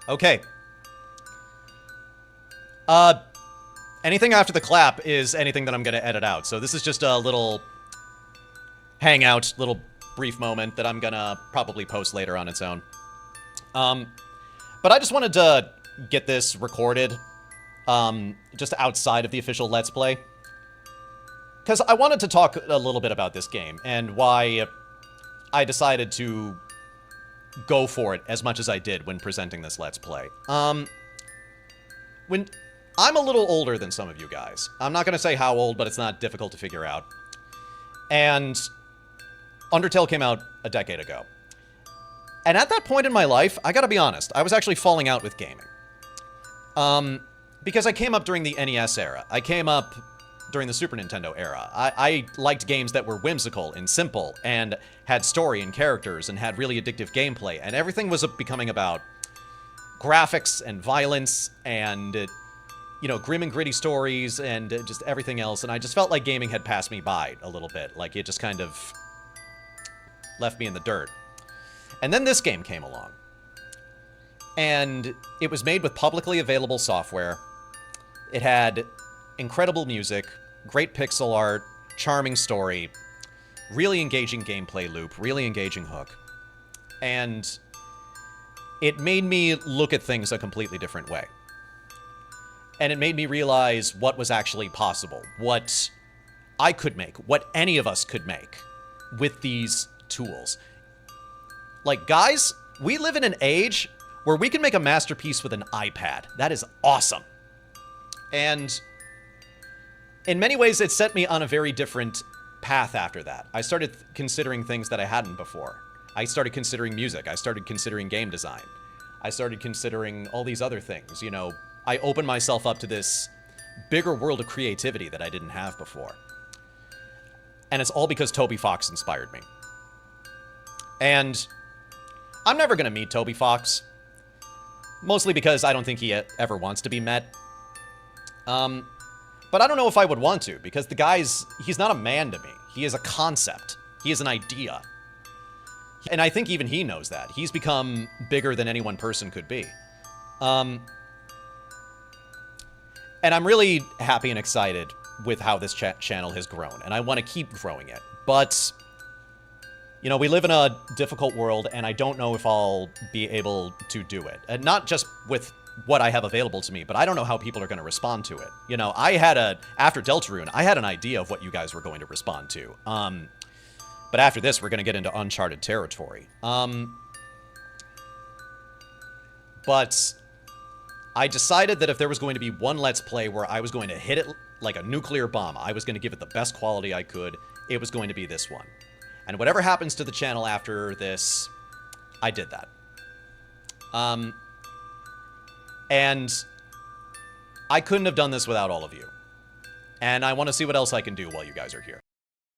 Okay. Anything after the clap is anything that I'm gonna edit out. So this is just a little hangout, little brief moment that I'm gonna probably post later on its own. But I just wanted to get this recorded, just outside of the official Let's Play. Because I wanted to talk a little bit about this game, and why I decided to go for it as much as I did when presenting this Let's Play. When I'm a little older than some of you guys. I'm not going to say how old, but it's not difficult to figure out. And Undertale came out a decade ago. And at that point in my life, I gotta be honest, I was actually falling out with gaming. Because I came up during the NES era. I came up during the Super Nintendo era. I liked games that were whimsical and simple, and had story and characters, and had really addictive gameplay, and everything was becoming about graphics and violence, and, you know, grim and gritty stories, and just everything else, and I just felt like gaming had passed me by a little bit. Like, it just kind of left me in the dirt. And then this game came along. And it was made with publicly available software. It had incredible music, great pixel art, charming story, really engaging gameplay loop, really engaging hook. And it made me look at things a completely different way. And it made me realize what was actually possible, what I could make, what any of us could make with these tools. Like, guys, we live in an age where we can make a masterpiece with an iPad. That is awesome. And in many ways, it set me on a very different path after that. I started considering things that I hadn't before. I started considering music. I started considering game design. I started considering all these other things. You know, I opened myself up to this bigger world of creativity that I didn't have before. And it's all because Toby Fox inspired me. And I'm never going to meet Toby Fox. Mostly because I don't think he ever wants to be met. But I don't know if I would want to, because the guy's... he's not a man to me. He is a concept. He is an idea. And I think even he knows that. He's become bigger than any one person could be. And I'm really happy and excited with how this channel has grown. And I want to keep growing it. But... you know, we live in a difficult world, and I don't know if I'll be able to do it. And not just with what I have available to me, but I don't know how people are going to respond to it. You know, after Deltarune, I had an idea of what you guys were going to respond to. But after this, we're going to get into uncharted territory. But I decided that if there was going to be one Let's Play where I was going to hit it like a nuclear bomb, I was going to give it the best quality I could, it was going to be this one. And whatever happens to the channel after this, I did that. And I couldn't have done this without all of you. And I want to see what else I can do while you guys are here.